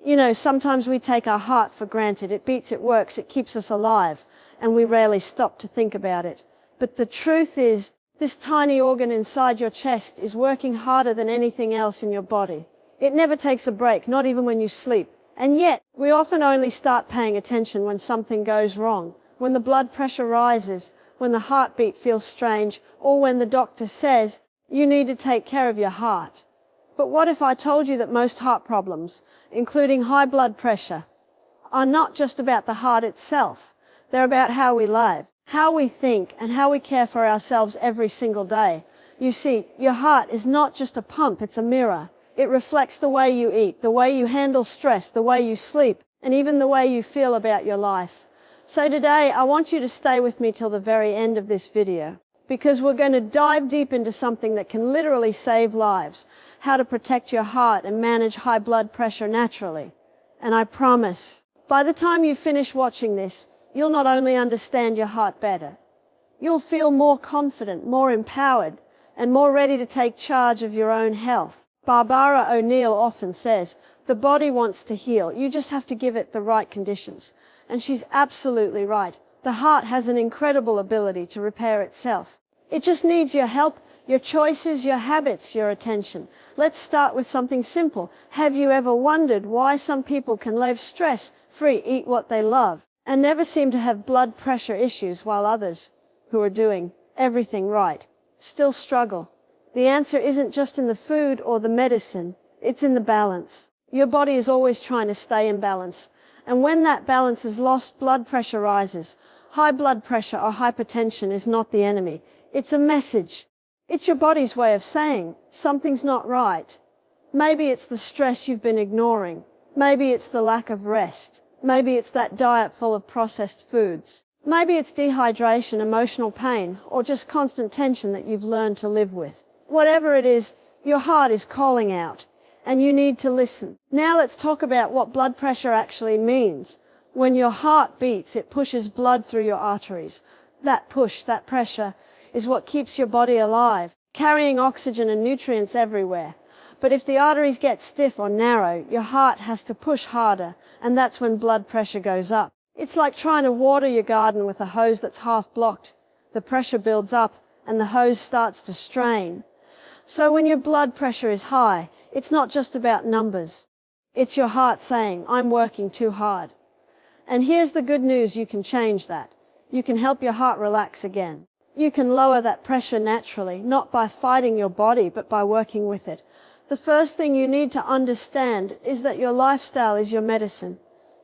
You know, sometimes we take our heart for granted. It beats, it works, it keeps us alive, and we rarely stop to think about it. But the truth is, this tiny organ inside your chest is working harder than anything else in your body. It never takes a break, not even when you sleep. And yet, we often only start paying attention when something goes wrong, when the blood pressure rises, when the heartbeat feels strange, or when the doctor says, you need to take care of your heart. But what if I told you that most heart problems, including high blood pressure, are not just about the heart itself? They're about how we live, how we think, and how we care for ourselves every single day. You see, your heart is not just a pump, it's a mirror. It reflects the way you eat, the way you handle stress, the way you sleep, and even the way you feel about your life. So today, I want you to stay with me till the very end of this video, because we're going to dive deep into something that can literally save lives, how to protect your heart and manage high blood pressure naturally. And I promise, by the time you finish watching this, you'll not only understand your heart better, you'll feel more confident, more empowered, and more ready to take charge of your own health. Barbara O'Neill often says, the body wants to heal, you just have to give it the right conditions. And she's absolutely right. The heart has an incredible ability to repair itself. It just needs your help, your choices, your habits, your attention. Let's start with something simple. Have you ever wondered why some people can live stress-free, eat what they love, and never seem to have blood pressure issues, while others, who are doing everything right, still struggle? The answer isn't just in the food or the medicine, it's in the balance. Your body is always trying to stay in balance, and when that balance is lost, blood pressure rises. High blood pressure or hypertension is not the enemy, it's a message. It's your body's way of saying, something's not right. Maybe it's the stress you've been ignoring. Maybe it's the lack of rest. Maybe it's that diet full of processed foods. Maybe it's dehydration, emotional pain, or just constant tension that you've learned to live with. Whatever it is, your heart is calling out, and you need to listen. Now let's talk about what blood pressure actually means. When your heart beats, it pushes blood through your arteries. That push, that pressure, is what keeps your body alive, carrying oxygen and nutrients everywhere. But if the arteries get stiff or narrow, your heart has to push harder, and that's when blood pressure goes up. It's like trying to water your garden with a hose that's half blocked. The pressure builds up, and the hose starts to strain. So when your blood pressure is high, it's not just about numbers. It's your heart saying, I'm working too hard. And here's the good news, you can change that. You can help your heart relax again. You can lower that pressure naturally, not by fighting your body, but by working with it. The first thing you need to understand is that your lifestyle is your medicine.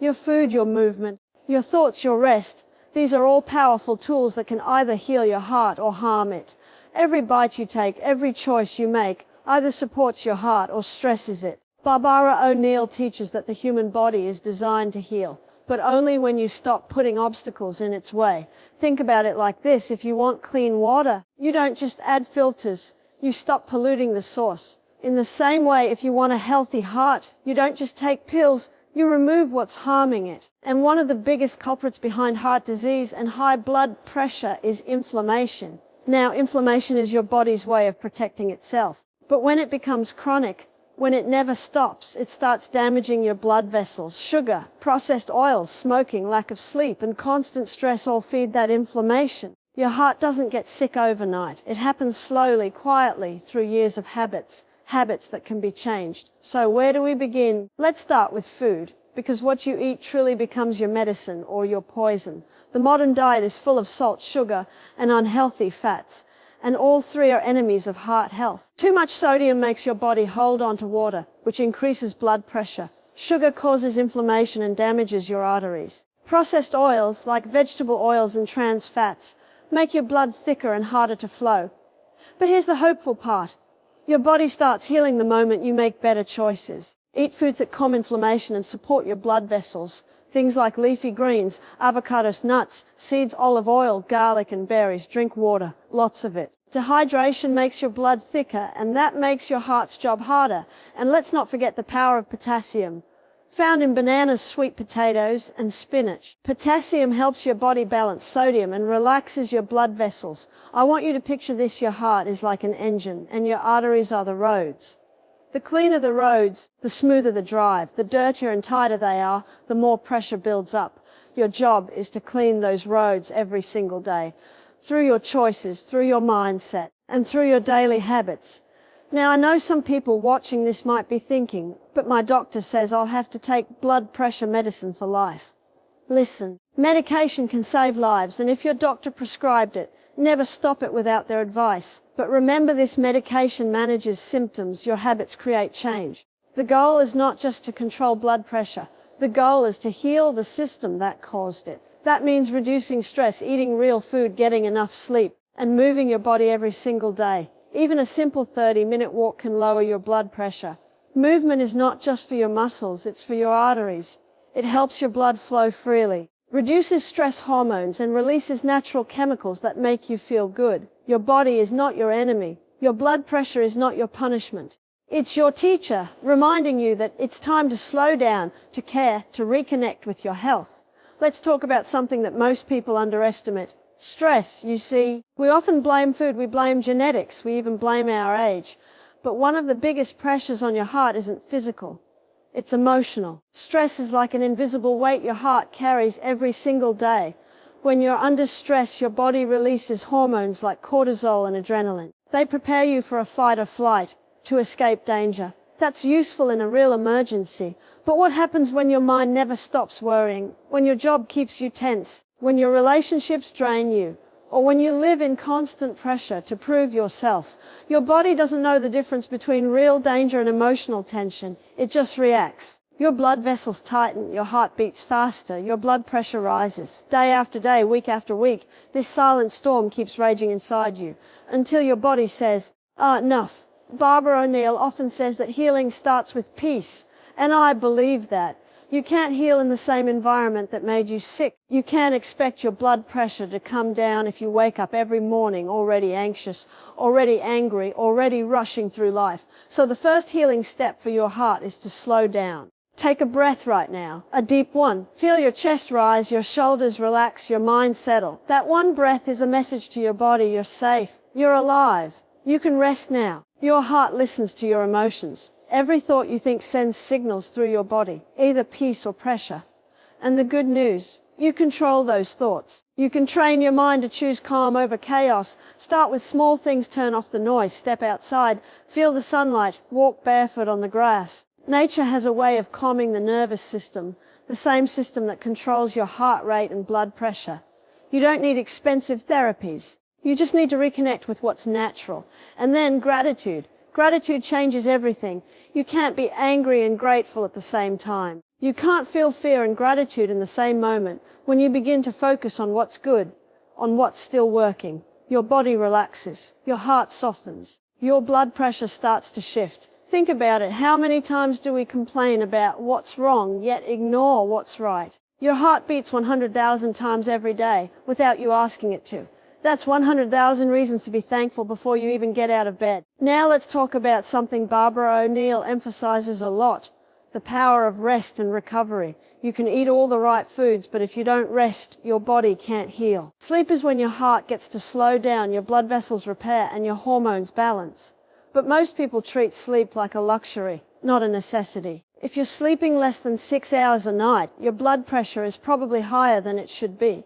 Your food, your movement, your thoughts, your rest. These are all powerful tools that can either heal your heart or harm it. Every bite you take, every choice you make, either supports your heart or stresses it. Barbara O'Neill teaches that the human body is designed to heal, but only when you stop putting obstacles in its way. Think about it like this. If you want clean water, you don't just add filters, you stop polluting the source. In the same way, if you want a healthy heart, you don't just take pills, you remove what's harming it. And one of the biggest culprits behind heart disease and high blood pressure is inflammation. Now, inflammation is your body's way of protecting itself. But when it becomes chronic, when it never stops, it starts damaging your blood vessels. Sugar, processed oils, smoking, lack of sleep, and constant stress all feed that inflammation. Your heart doesn't get sick overnight. It happens slowly, quietly, through years of habits that can be changed. So where do we begin? Let's start with food, because what you eat truly becomes your medicine or your poison. The modern diet is full of salt, sugar, and unhealthy fats, and all three are enemies of heart health. Too much sodium makes your body hold on to water, which increases blood pressure. Sugar causes inflammation and damages your arteries. Processed oils, like vegetable oils and trans fats, make your blood thicker and harder to flow. But here's the hopeful part. Your body starts healing the moment you make better choices. Eat foods that calm inflammation and support your blood vessels. Things like leafy greens, avocados, nuts, seeds, olive oil, garlic and berries. Drink water, lots of it. Dehydration makes your blood thicker, and that makes your heart's job harder. And let's not forget the power of potassium, found in bananas, sweet potatoes, and spinach. Potassium helps your body balance sodium and relaxes your blood vessels. I want you to picture this. Your heart is like an engine, and your arteries are the roads. The cleaner the roads, the smoother the drive. The dirtier and tighter they are, the more pressure builds up. Your job is to clean those roads every single day, through your choices, through your mindset, and through your daily habits. Now, I know some people watching this might be thinking, but my doctor says I'll have to take blood pressure medicine for life. Listen, medication can save lives, and if your doctor prescribed it, never stop it without their advice. But remember, this medication manages symptoms, your habits create change. The goal is not just to control blood pressure. The goal is to heal the system that caused it. That means reducing stress, eating real food, getting enough sleep, and moving your body every single day. Even a simple 30-minute walk can lower your blood pressure. Movement is not just for your muscles, it's for your arteries. It helps your blood flow freely, reduces stress hormones, and releases natural chemicals that make you feel good. Your body is not your enemy. Your blood pressure is not your punishment. It's your teacher, reminding you that it's time to slow down, to care, to reconnect with your health. Let's talk about something that most people underestimate. Stress. You see, we often blame food, we blame genetics, we even blame our age. But one of the biggest pressures on your heart isn't physical. It's emotional. Stress is like an invisible weight your heart carries every single day. When you're under stress, your body releases hormones like cortisol and adrenaline. They prepare you for a fight or flight, to escape danger. That's useful in a real emergency. But what happens when your mind never stops worrying? When your job keeps you tense? When your relationships drain you? Or when you live in constant pressure to prove yourself? Your body doesn't know the difference between real danger and emotional tension. It just reacts. Your blood vessels tighten, your heart beats faster, your blood pressure rises. Day after day, week after week, this silent storm keeps raging inside you, until your body says, enough. Barbara O'Neill often says that healing starts with peace, and I believe that. You can't heal in the same environment that made you sick. You can't expect your blood pressure to come down if you wake up every morning already anxious, already angry, already rushing through life. So the first healing step for your heart is to slow down. Take a breath right now, a deep one. Feel your chest rise, your shoulders relax, your mind settle. That one breath is a message to your body: you're safe, you're alive, you can rest now. Your heart listens to your emotions. Every thought you think sends signals through your body, either peace or pressure. And the good news, you control those thoughts. You can train your mind to choose calm over chaos. Start with small things, turn off the noise, step outside, feel the sunlight, walk barefoot on the grass. Nature has a way of calming the nervous system, the same system that controls your heart rate and blood pressure. You don't need expensive therapies. You just need to reconnect with what's natural. And then gratitude. Gratitude changes everything. You can't be angry and grateful at the same time. You can't feel fear and gratitude in the same moment. When you begin to focus on what's good, on what's still working, your body relaxes, your heart softens, your blood pressure starts to shift. Think about it. How many times do we complain about what's wrong, yet ignore what's right? Your heart beats 100,000 times every day without you asking it to. That's 100,000 reasons to be thankful before you even get out of bed. Now let's talk about something Barbara O'Neill emphasizes a lot: the power of rest and recovery. You can eat all the right foods, but if you don't rest, your body can't heal. Sleep is when your heart gets to slow down, your blood vessels repair, and your hormones balance. But most people treat sleep like a luxury, not a necessity. If you're sleeping less than 6 hours a night, your blood pressure is probably higher than it should be.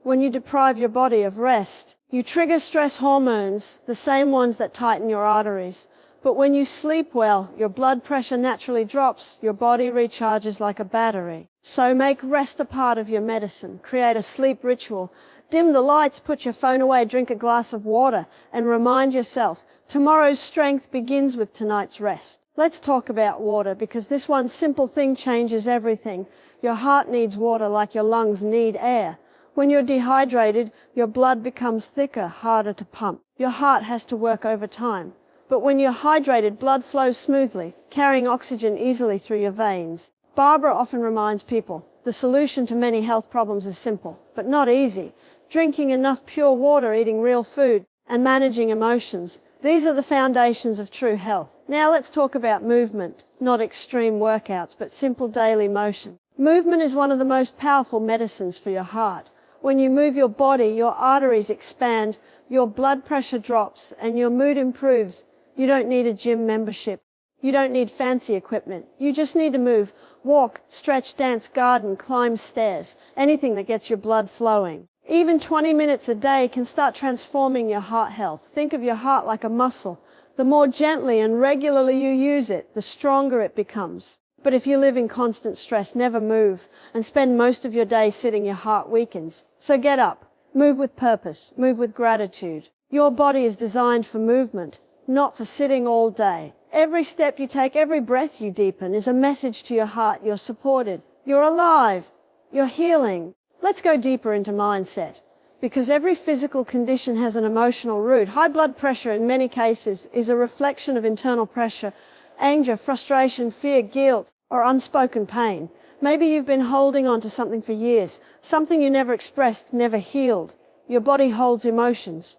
When you deprive your body of rest, you trigger stress hormones, the same ones that tighten your arteries. But when you sleep well, your blood pressure naturally drops, your body recharges like a battery. So make rest a part of your medicine. Create a sleep ritual. Dim the lights, put your phone away, drink a glass of water, and remind yourself, tomorrow's strength begins with tonight's rest. Let's talk about water, because this one simple thing changes everything. Your heart needs water like your lungs need air. When you're dehydrated, your blood becomes thicker, harder to pump. Your heart has to work overtime. But when you're hydrated, blood flows smoothly, carrying oxygen easily through your veins. Barbara often reminds people, the solution to many health problems is simple, but not easy. Drinking enough pure water, eating real food, and managing emotions. These are the foundations of true health. Now let's talk about movement. Not extreme workouts, but simple daily motion. Movement is one of the most powerful medicines for your heart. When you move your body, your arteries expand, your blood pressure drops, and your mood improves. You don't need a gym membership. You don't need fancy equipment. You just need to move, walk, stretch, dance, garden, climb stairs, anything that gets your blood flowing. Even 20 minutes a day can start transforming your heart health. Think of your heart like a muscle. The more gently and regularly you use it, the stronger it becomes. But if you live in constant stress, never move, and spend most of your day sitting, your heart weakens. So get up, move with purpose, move with gratitude. Your body is designed for movement, not for sitting all day. Every step you take, every breath you deepen is a message to your heart. You're supported, you're alive, you're healing. Let's go deeper into mindset, because every physical condition has an emotional root. High blood pressure in many cases is a reflection of internal pressure, anger, frustration, fear, guilt, or unspoken pain. Maybe you've been holding on to something for years, something you never expressed, never healed. Your body holds emotions.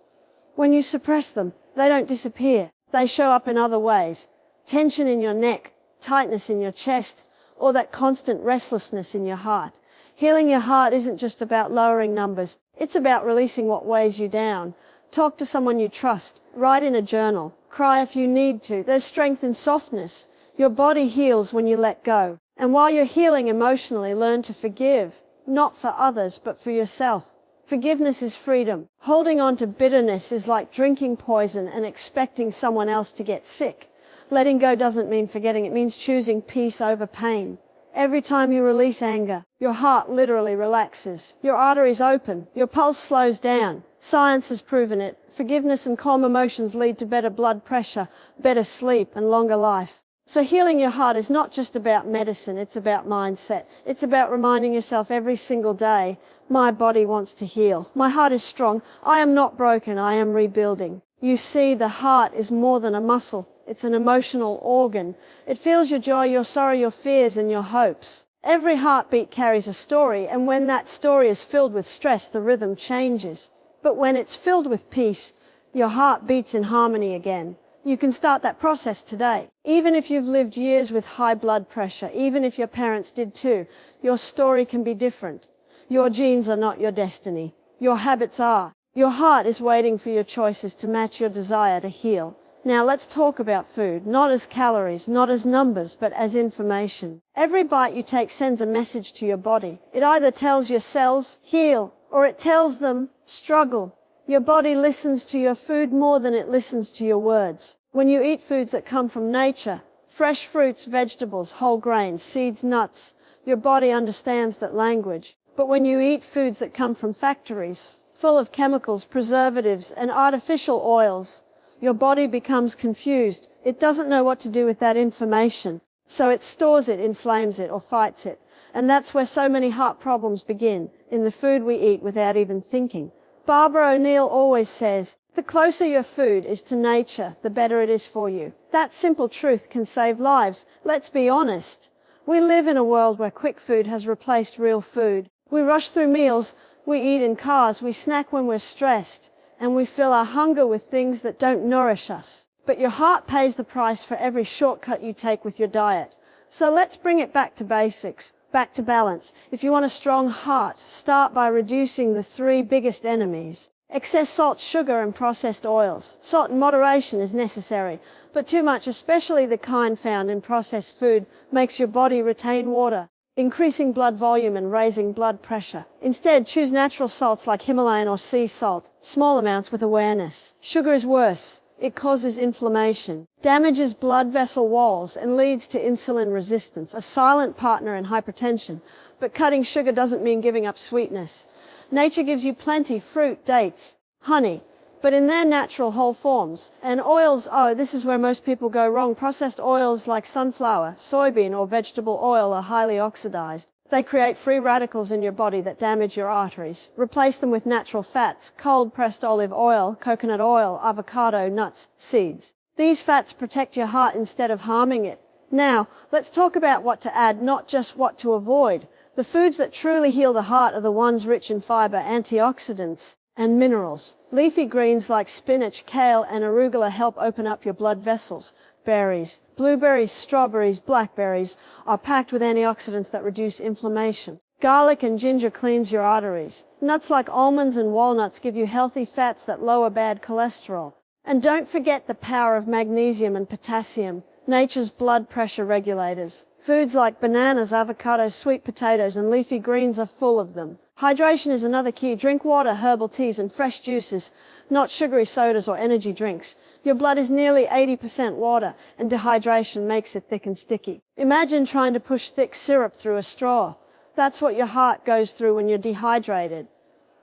When you suppress them, they don't disappear. They show up in other ways. Tension in your neck, tightness in your chest, or that constant restlessness in your heart. Healing your heart isn't just about lowering numbers. It's about releasing what weighs you down. Talk to someone you trust. Write in a journal. Cry if you need to. There's strength in softness. Your body heals when you let go. And while you're healing emotionally, learn to forgive. Not for others, but for yourself. Forgiveness is freedom. Holding on to bitterness is like drinking poison and expecting someone else to get sick. Letting go doesn't mean forgetting. It means choosing peace over pain. Every time you release anger, your heart literally relaxes. Your arteries open. Your pulse slows down. Science has proven it. Forgiveness and calm emotions lead to better blood pressure, better sleep, and longer life. So healing your heart is not just about medicine, it's about mindset. It's about reminding yourself every single day, my body wants to heal. My heart is strong. I am not broken. I am rebuilding. You see, the heart is more than a muscle. It's an emotional organ. It feels your joy, your sorrow, your fears, and your hopes. Every heartbeat carries a story, and when that story is filled with stress, the rhythm changes. But when it's filled with peace, your heart beats in harmony again. You can start that process today. Even if you've lived years with high blood pressure, even if your parents did too, your story can be different. Your genes are not your destiny. Your habits are. Your heart is waiting for your choices to match your desire to heal. Now let's talk about food, not as calories, not as numbers, but as information. Every bite you take sends a message to your body. It either tells your cells, heal, or it tells them, struggle. Your body listens to your food more than it listens to your words. When you eat foods that come from nature, fresh fruits, vegetables, whole grains, seeds, nuts, your body understands that language. But when you eat foods that come from factories, full of chemicals, preservatives, and artificial oils, your body becomes confused. It doesn't know what to do with that information. So it stores it, inflames it, or fights it. And that's where so many heart problems begin, in the food we eat without even thinking. Barbara O'Neill always says, the closer your food is to nature, the better it is for you. That simple truth can save lives. Let's be honest. We live in a world where quick food has replaced real food. We rush through meals, we eat in cars, we snack when we're stressed, and we fill our hunger with things that don't nourish us. But your heart pays the price for every shortcut you take with your diet. So let's bring it back to basics, back to balance. If you want a strong heart, start by reducing the 3 biggest enemies. Excess salt, sugar, and processed oils. Salt in moderation is necessary, but too much, especially the kind found in processed food, makes your body retain water, increasing blood volume and raising blood pressure. Instead, choose natural salts like Himalayan or sea salt, small amounts with awareness. Sugar is worse. It causes inflammation, damages blood vessel walls, and leads to insulin resistance, a silent partner in hypertension. But cutting sugar doesn't mean giving up sweetness. Nature gives you plenty: fruit, dates, honey, but in their natural whole forms. And oils, oh, this is where most people go wrong. Processed oils like sunflower, soybean, or vegetable oil are highly oxidized. They create free radicals in your body that damage your arteries. Replace them with natural fats: cold-pressed olive oil, coconut oil, avocado, nuts, seeds. These fats protect your heart instead of harming it. Now, let's talk about what to add, not just what to avoid. The foods that truly heal the heart are the ones rich in fiber, antioxidants, and minerals. Leafy greens like spinach, kale, and arugula help open up your blood vessels. Berries, blueberries, strawberries, blackberries are packed with antioxidants that reduce inflammation. Garlic and ginger cleans your arteries. Nuts like almonds and walnuts give you healthy fats that lower bad cholesterol. And don't forget the power of magnesium and potassium. nature's blood pressure regulators. Foods like bananas, avocados, sweet potatoes, and leafy greens are full of them. Hydration is another key. Drink water, herbal teas, and fresh juices, not sugary sodas or energy drinks. Your blood is nearly 80% water, and dehydration makes it thick and sticky. Imagine trying to push thick syrup through a straw. That's what your heart goes through when you're dehydrated.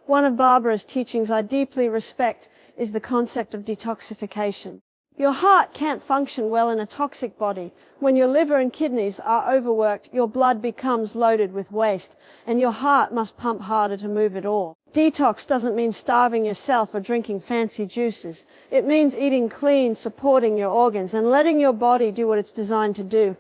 One of Barbara's teachings I deeply respect is the concept of detoxification. Your heart can't function well in a toxic body. When your liver and kidneys are overworked, your blood becomes loaded with waste, and your heart must pump harder to move it all. Detox doesn't mean starving yourself or drinking fancy juices. It means eating clean, supporting your organs, and letting your body do what it's designed to do.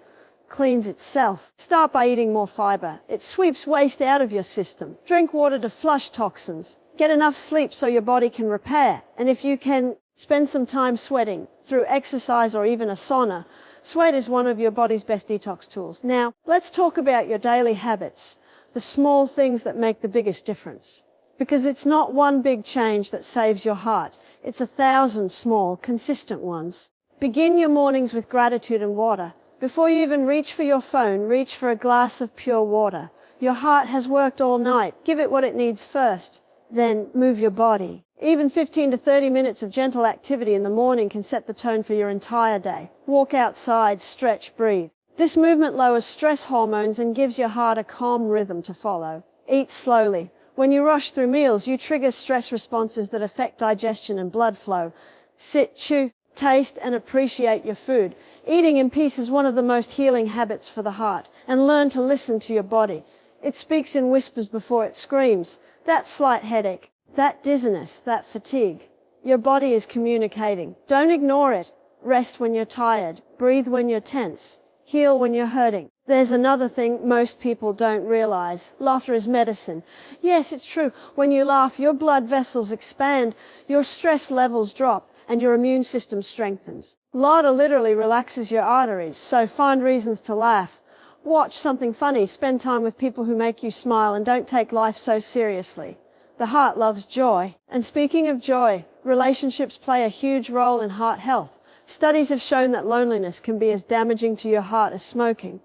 Cleans itself. Start by eating more fiber. It sweeps waste out of your system. Drink water to flush toxins. Get enough sleep so your body can repair. And if you can, spend some time sweating through exercise or even a sauna. Sweat is one of your body's best detox tools. Now, let's talk about your daily habits, the small things that make the biggest difference. Because it's not one big change that saves your heart. It's 1,000 small, consistent ones. Begin your mornings with gratitude and water. Before you even reach for your phone, reach for a glass of pure water. Your heart has worked all night. Give it what it needs first. Then move your body. Even 15 to 30 minutes of gentle activity in the morning can set the tone for your entire day. Walk outside, stretch, breathe. This movement lowers stress hormones and gives your heart a calm rhythm to follow. Eat slowly. When you rush through meals, you trigger stress responses that affect digestion and blood flow. Sit, chew, taste, and appreciate your food. Eating in peace is one of the most healing habits for the heart. And learn to listen to your body. It speaks in whispers before it screams. That slight headache, that dizziness, that fatigue. Your body is communicating. Don't ignore it. Rest when you're tired. Breathe when you're tense. Heal when you're hurting. There's another thing most people don't realize. Laughter is medicine. Yes, it's true. When you laugh, your blood vessels expand, your stress levels drop, and your immune system strengthens. Laughter literally relaxes your arteries, so find reasons to laugh. Watch something funny, spend time with people who make you smile, and don't take life so seriously. The heart loves joy. And speaking of joy, relationships play a huge role in heart health. Studies have shown that loneliness can be as damaging to your heart as smoking.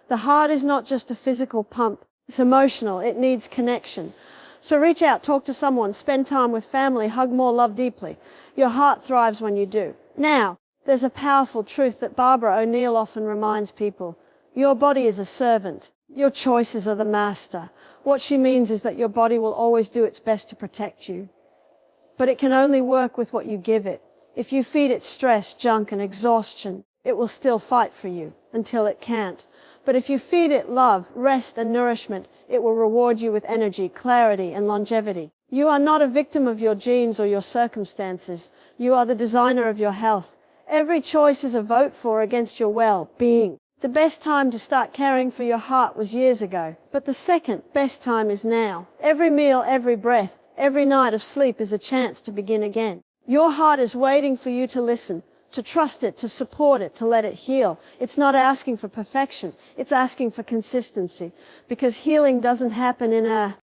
The heart is not just a physical pump, it's emotional, it needs connection. So reach out, talk to someone, spend time with family, hug more, love deeply. Your heart thrives when you do. Now, there's a powerful truth that Barbara O'Neill often reminds people. Your body is a servant. Your choices are the master. What she means is that your body will always do its best to protect you. But it can only work with what you give it. If you feed it stress, junk, and exhaustion, it will still fight for you until it can't. But if you feed it love, rest, and nourishment, it will reward you with energy, clarity, and longevity. You are not a victim of your genes or your circumstances. You are the designer of your health. Every choice is a vote for or against your well-being. The best time to start caring for your heart was years ago, but the second best time is now. Every meal, every breath, every night of sleep is a chance to begin again. Your heart is waiting for you to listen, to trust it, to support it, to let it heal. It's not asking for perfection. It's asking for consistency, because healing doesn't happen in a